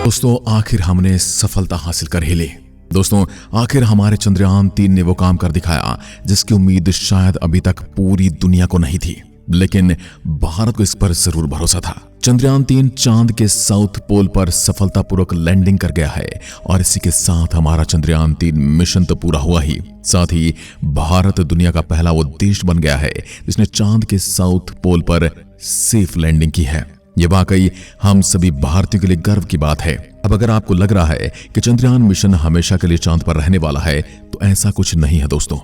दोस्तों आखिर हमने सफलता हासिल कर ही ली। दोस्तों आखिर हमारे चंद्रयान-3 ने वो काम कर दिखाया जिसकी उम्मीद शायद अभी तक पूरी दुनिया को नहीं थी, लेकिन भारत को इस पर जरूर भरोसा था। चंद्रयान-3 चांद के साउथ पोल पर सफलतापूर्वक लैंडिंग कर गया है और इसी के साथ हमारा चंद्रयान-3 मिशन तो पूरा हुआ ही, साथ ही भारत दुनिया का पहला वो देश बन गया है जिसने चांद के साउथ पोल पर सेफ लैंडिंग की है। ये वाकई हम सभी भारतीयों के लिए गर्व की बात है। अब अगर आपको लग रहा है कि चंद्रयान मिशन हमेशा के लिए चांद पर रहने वाला है, तो ऐसा कुछ नहीं है दोस्तों।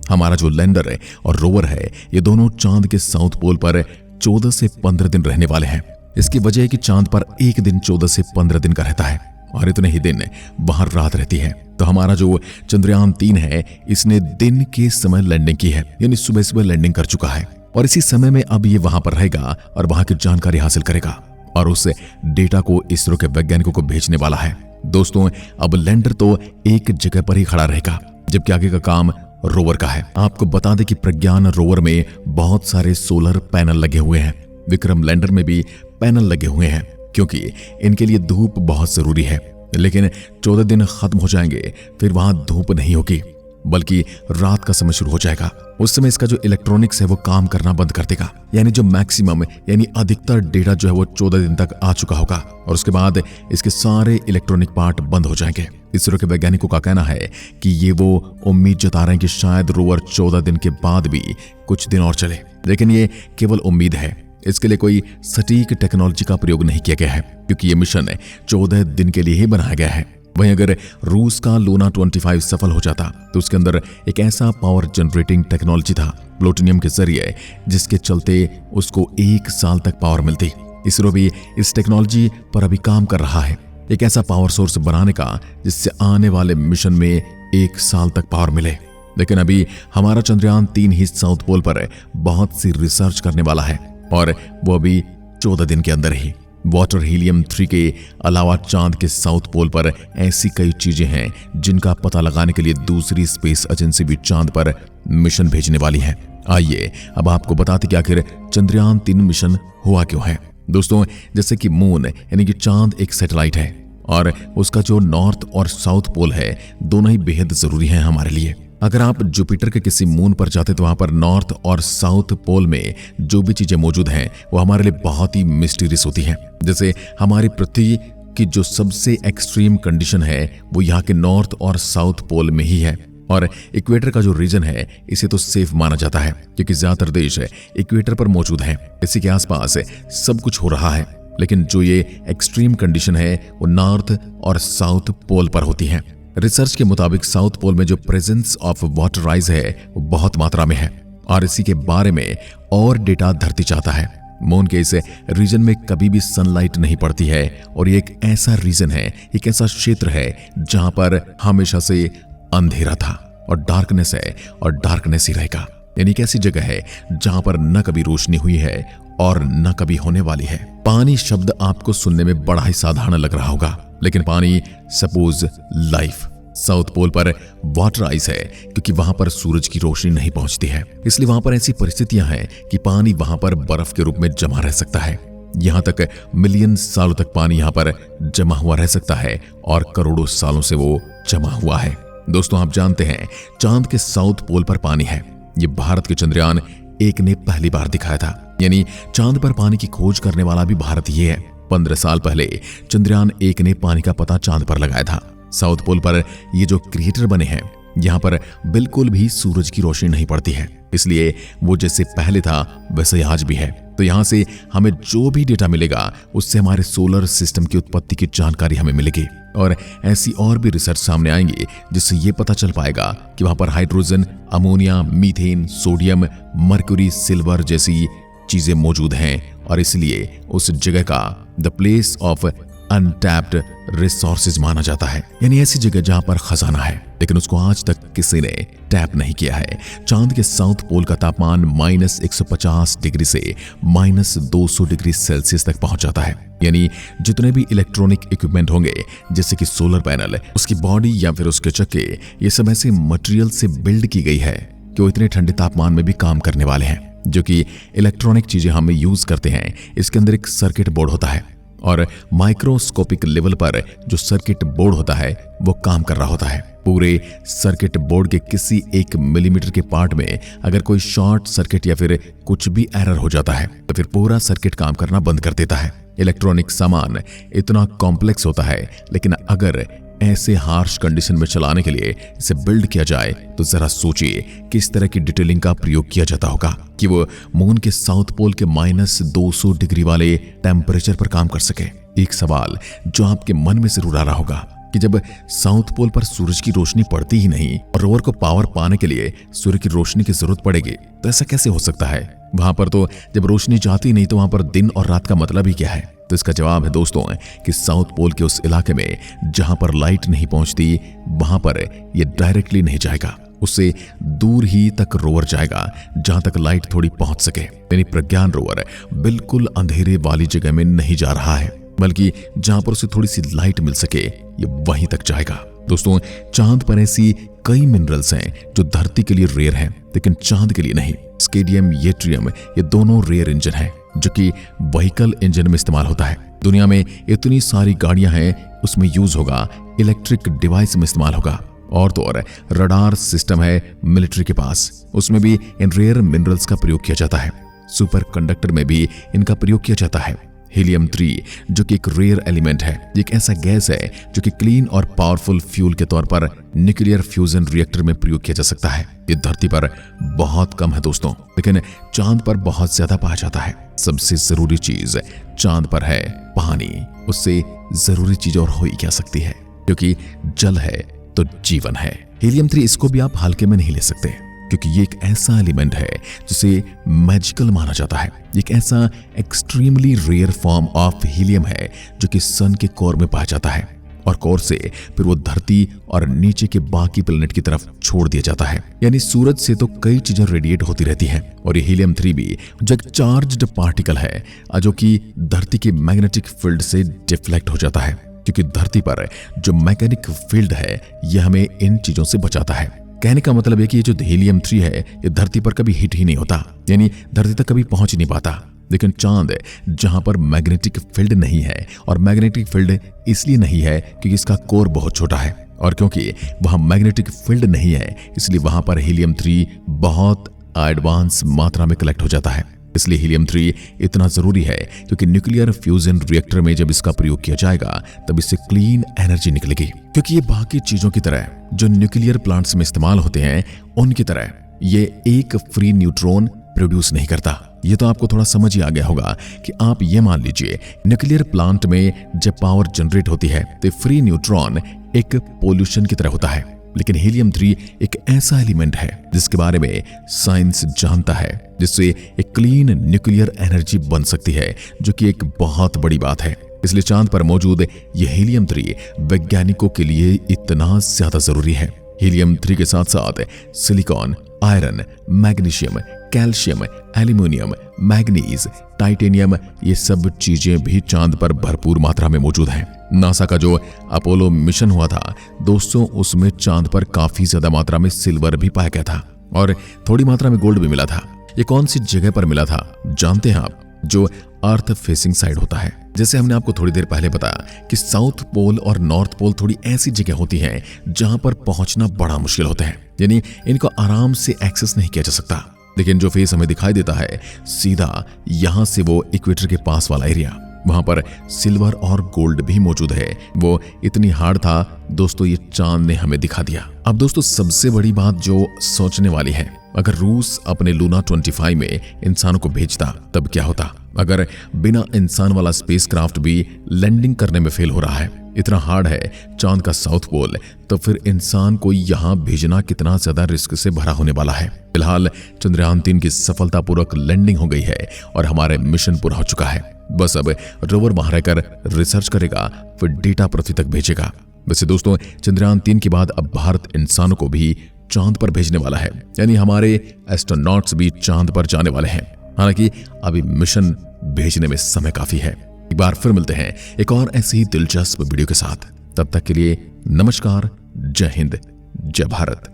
हमारा जो लैंडर है और रोवर है, ये दोनों चांद के साउथ पोल पर 14 से 15 दिन रहने वाले हैं। इसकी वजह है कि चांद पर एक दिन 14 से 15 दिन का रहता है और इतने ही दिन बाहर रात रहती है। तो हमारा जो चंद्रयान-3 है, इसने दिन के समय लैंडिंग की है, यानी सुबह सुबह लैंडिंग कर चुका है और इसी समय में अब ये वहां पर रहेगा और वहां की जानकारी हासिल करेगा और उस डेटा को इसरो के वैज्ञानिकों को भेजने वाला है। दोस्तों अब लैंडर तो एक जगह पर ही खड़ा रहेगा, जबकि आगे का काम रोवर का है। आपको बता दें कि प्रज्ञान रोवर में बहुत सारे सोलर पैनल लगे हुए हैं। विक्रम लैंडर में भी पैनल लगे हुए हैं क्योंकि इनके लिए धूप बहुत जरूरी है, लेकिन 14 दिन खत्म हो जाएंगे, फिर वहां धूप नहीं होगी बल्कि रात का समय शुरू हो जाएगा। उस समय इसका जो इलेक्ट्रॉनिक्स है वो काम करना बंद कर देगा, यानी जो मैक्सिमम यानी अधिकतर डेटा जो है वो 14 दिन तक आ चुका होगा और उसके बाद इसके सारे इलेक्ट्रॉनिक पार्ट बंद हो जाएंगे। इसरो के वैज्ञानिकों का कहना है कि ये वो उम्मीद जता रहे हैं कि शायद रोवर 14 दिन के बाद भी कुछ दिन और चले, लेकिन ये केवल उम्मीद है। इसके लिए कोई सटीक टेक्नोलॉजी का प्रयोग नहीं किया गया है क्योंकि ये मिशन 14 दिन के लिए ही बनाया गया है। वहीं अगर रूस का लूना 25 सफल हो जाता तो उसके अंदर एक ऐसा पावर जनरेटिंग टेक्नोलॉजी था प्लूटोनियम के जरिए, जिसके चलते उसको 1 साल तक पावर मिलती। इसरो भी इस टेक्नोलॉजी पर अभी काम कर रहा है, एक ऐसा पावर सोर्स बनाने का जिससे आने वाले मिशन में 1 साल तक पावर मिले। लेकिन अभी हमारा चंद्रयान-3 ही साउथ पोल पर बहुत सी रिसर्च करने वाला है और वो अभी 14 दिन के अंदर ही। वाटर हीलियम-3 के अलावा चांद के साउथ पोल पर ऐसी कई चीजें हैं जिनका पता लगाने के लिए दूसरी स्पेस एजेंसी भी चांद पर मिशन भेजने वाली है। आइए अब आपको बताते कि आखिर चंद्रयान-3 मिशन हुआ क्यों है। दोस्तों जैसे कि मून यानी कि चांद एक सैटेलाइट है और उसका जो नॉर्थ और साउथ पोल है दोनों ही बेहद जरूरी हैं हमारे लिए। अगर आप जुपिटर के किसी मून पर जाते तो वहां पर नॉर्थ और साउथ पोल में जो भी चीजें मौजूद हैं वो हमारे लिए बहुत ही मिस्टीरियस होती हैं। जैसे हमारी पृथ्वी की जो सबसे एक्सट्रीम कंडीशन है वो यहाँ के नॉर्थ और साउथ पोल में ही है और इक्वेटर का जो रीजन है इसे तो सेफ माना जाता है क्योंकि ज्यादातर देश इक्वेटर पर मौजूद हैं, इसी के आसपास सब कुछ हो रहा है। लेकिन जो ये एक्सट्रीम कंडीशन है वो नॉर्थ और साउथ पोल पर होती है। रिसर्च के मुताबिक साउथ पोल में जो प्रेजेंस ऑफ वाटर आइस है वो बहुत मात्रा में है और इसी के बारे में और डेटा धरती चाहता है। मून के इस रीजन में कभी भी सनलाइट नहीं पड़ती है और ये एक ऐसा रीजन है, एक ऐसा क्षेत्र है जहां पर हमेशा से अंधेरा था और डार्कनेस है और डार्कनेस ही रहेगा। यानी एक ऐसी जगह है जहां पर न कभी रोशनी हुई है और न कभी होने वाली है। पानी शब्द आपको सुनने में बड़ा ही साधारण लग रहा होगा, लेकिन पानी सपोज लाइफ। साउथ पोल पर वाटर आइस है क्योंकि वहां पर सूरज की रोशनी नहीं पहुंचती है, इसलिए वहां पर ऐसी परिस्थितियां हैं कि पानी वहां पर बर्फ के रूप में जमा रह सकता है। यहां तक मिलियन सालों तक पानी यहां पर जमा हुआ रह सकता है और करोड़ों सालों से वो जमा हुआ है। दोस्तों आप जानते हैं चांद के साउथ पोल पर पानी है। ये भारत के चंद्रयान-1 ने पहली बार दिखाया था, यानी चांद पर पानी की खोज करने वाला भी भारत ही है। 15 साल पहले चंद्रयान-1 ने पानी का पता चांद पर लगाया था। साउथ पोल पर ये जो क्रिएटर बने हैं यहाँ पर बिल्कुल भी सूरज की रोशनी नहीं पड़ती है, इसलिए वो जैसे पहले था वैसे आज भी है। तो यहाँ से हमें जो भी डेटा मिलेगा उससे हमारे सोलर सिस्टम की उत्पत्ति की जानकारी हमें मिलेगी और ऐसी और भी रिसर्च सामने आएंगी जिससे ये पता चल पाएगा कि वहां पर hydrogen, ammonia, methane, sodium, mercury, silver जैसी चीजें मौजूद हैं और इसलिए उस जगह का the place of untapped resources माना जाता है, यानी ऐसी जगह जहां पर खजाना है लेकिन उसको आज तक किसी ने टैप नहीं किया है। चांद के साउथ पोल का तापमान -150 डिग्री से -200 डिग्री सेल्सियस तक पहुंच जाता है, यानी जितने भी इलेक्ट्रॉनिक इक्विपमेंट होंगे जैसे कि सोलर पैनल, उसकी बॉडी या फिर उसके चक्के, ये सब ऐसे मटेरियल से बिल्ड की गई है कि वो इतने ठंडे तापमान में भी काम करने वाले हैं। जो कि इलेक्ट्रॉनिक चीजें हम यूज करते हैं, इसके अंदर एक सर्किट बोर्ड होता है और माइक्रोस्कोपिक लेवल पर जो सर्किट बोर्ड होता है वो काम कर रहा होता है। पूरे सर्किट बोर्ड के किसी 1 मिलीमीटर के पार्ट में अगर कोई शॉर्ट सर्किट या फिर कुछ भी एरर हो जाता है तो फिर पूरा सर्किट काम करना बंद कर देता है। इलेक्ट्रॉनिक सामान इतना कॉम्प्लेक्स होता है, लेकिन अगर ऐसे हार्श कंडीशन में चलाने के लिए इसे बिल्ड किया जाए तो जरा सोचिए किस तरह की डिटेलिंग का प्रयोग किया जाता होगा कि वो मून के साउथ पोल के -200 डिग्री वाले टेम्परेचर पर काम कर सके। एक सवाल जो आपके मन में जरूर आ रहा होगा कि जब साउथ पोल पर सूरज की रोशनी पड़ती ही नहीं और रोवर को पावर पाने के लिए सूर्य की रोशनी की जरूरत पड़ेगी तो ऐसा कैसे हो सकता है? वहां पर तो जब रोशनी जाती नहीं तो वहां पर दिन और रात का मतलब ही क्या है? तो इसका जवाब है दोस्तों कि साउथ पोल के उस इलाके में जहां पर लाइट नहीं पहुंचती वहां पर ये डायरेक्टली नहीं जाएगा, उससे दूर ही तक रोवर जाएगा जहां तक लाइट थोड़ी पहुंच सके। यानी प्रज्ञान रोवर बिल्कुल अंधेरे वाली जगह में नहीं जा रहा है, बल्कि जहां पर उसे थोड़ी सी लाइट मिल सके ये वहीं तक जाएगा। दोस्तों, चांद पर ऐसी कई मिनरल्स हैं जो धरती के लिए रेयर हैं, लेकिन चांद के लिए नहीं। स्केडियम, येट्रियम ये दोनों रेयर इंजन हैं जो कि व्हीकल इंजन में इस्तेमाल होता है। दुनिया में इतनी सारी गाड़ियां हैं, उसमें यूज होगा, इलेक्ट्रिक डिवाइस में इस्तेमाल होगा, और तो और रडार सिस्टम है मिलिट्री के पास, उसमें भी इन रेयर मिनरल्स का प्रयोग किया जाता है। सुपर कंडक्टर में भी इनका प्रयोग किया जाता है। हीलियम 3 जो कि एक रेयर एलिमेंट है, एक ऐसा गैस है जो कि क्लीन और पावरफुल फ्यूल के तौर पर न्यूक्लियर फ्यूजन रिएक्टर में प्रयोग किया जा सकता है। ये धरती पर बहुत कम है दोस्तों, लेकिन चांद पर बहुत ज्यादा पाया जाता है। सबसे जरूरी चीज चांद पर है पानी। उससे जरूरी चीज और हो ही क्या सकती है, क्योंकि जल है तो जीवन है। हीलियम 3 इसको भी आप हल्के में नहीं ले सकते, क्योंकि ये एक ऐसा एलिमेंट है जिसे मैजिकल माना जाता है। एक ऐसा extremely rare form of helium है जो कि सन के कोर में पाया जाता है, और कोर से फिर वो धरती और नीचे के बाकी प्लेनेट की तरफ छोड़ दिया जाता है। यानी सूरज से तो कई चीजें रेडिएट होती रहती हैं, और ये हीलियम 3 भी जो एक चार्ज्ड पार्टिकल है जो कि धरती के मैग्नेटिक फील्ड से डिफ्लेक्ट हो जाता है, क्योंकि धरती पर जो मैग्नेटिक फील्ड है यह हमें इन चीजों से बचाता है। कहने का मतलब है कि ये जो हीलियम 3 है ये धरती पर कभी हिट ही नहीं होता, यानी धरती तक कभी पहुंच नहीं पाता। लेकिन चांद जहां पर मैग्नेटिक फील्ड नहीं है, और मैग्नेटिक फील्ड इसलिए नहीं है क्योंकि इसका कोर बहुत छोटा है, और क्योंकि वहां मैग्नेटिक फील्ड नहीं है इसलिए वहां पर हीलियम 3 बहुत एडवांस मात्रा में कलेक्ट हो जाता है। इसलिए हीलियम 3 इतना जरूरी है क्योंकि न्यूक्लियर फ्यूजन रिएक्टर में जब इसका प्रयोग किया जाएगा तब इससे क्लीन एनर्जी निकलेगी, क्योंकि ये बाकी चीजों की तरह जो न्यूक्लियर प्लांट्स में इस्तेमाल होते हैं उनकी तरह ये एक फ्री न्यूट्रॉन प्रोड्यूस नहीं करता। ये तो आपको थोड़ा समझ ही आ गया होगा कि आप ये मान लीजिए न्यूक्लियर प्लांट में जब पावर जनरेट होती है तो फ्री न्यूट्रॉन एक पोल्यूशन की तरह होता है, लेकिन हीलियम 3 एक ऐसा एलिमेंट है जिसके बारे में साइंस जानता है, जिससे एक क्लीन न्यूक्लियर एनर्जी बन सकती है, जो कि एक बहुत बड़ी बात है। इसलिए चांद पर मौजूद यह हीलियम 3 वैज्ञानिकों के लिए इतना ज्यादा जरूरी है। हीलियम 3 के साथ साथ silicon, iron, magnesium, calcium, aluminium, manganese, titanium ये सब चीजें भी चांद पर भरपूर मात्रा में मौजूद हैं। नासा का जो अपोलो मिशन हुआ था दोस्तों, उसमें चांद पर काफी ज्यादा मात्रा में सिल्वर भी पाया गया था और थोड़ी मात्रा में गोल्ड भी मिला था। ये कौन सी जगह पर मिला था जानते हैं आप? जो अर्थ फेसिंग साइड होता है। जैसे हमने आपको थोड़ी देर पहले बताया कि साउथ पोल और नॉर्थ पोल थोड़ी ऐसी जगह होती हैं जहां पर पहुंचना बड़ा मुश्किल होता है, यानी इनको आराम से एक्सेस नहीं किया जा सकता। लेकिन जो फेस हमें दिखाई देता है सीधा यहां से वो इक्वेटर के पास वाला एरिया, वहां पर सिल्वर और गोल्ड भी मौजूद है। वो इतनी हार्ड था दोस्तों, ये चांद ने हमें दिखा दिया। अब दोस्तों सबसे बड़ी बात जो सोचने वाली है, अगर रूस अपने लूना 25 में इंसानों को भेजता तब क्या होता? अगर बिना इंसान वाला स्पेसक्राफ्ट भी लैंडिंग करने में फेल हो रहा है, इतना हार्ड है चांद का साउथ पोल, तो फिर इंसान को यहां भेजना कितना ज्यादा रिस्क से भरा होने वाला है। फिलहाल चंद्रयान 3 की सफलतापूर्वक लैंडिंग हो गई है और हमारे मिशन पूरा हो चुका है। बस अब रोवर वहां रहकर रिसर्च करेगा, फिर डेटा पृथ्वी तक भेजेगा। वैसे दोस्तों चंद्रयान 3 के बाद अब भारत इंसानों को भी चांद पर भेजने वाला है, यानी हमारे एस्ट्रोनॉट्स भी चांद पर जाने वाले हैं। हालांकि अभी मिशन भेजने में समय काफी है। एक बार फिर मिलते हैं एक और ऐसी ही दिलचस्प वीडियो के साथ। तब तक के लिए नमस्कार, जय हिंद, जय भारत।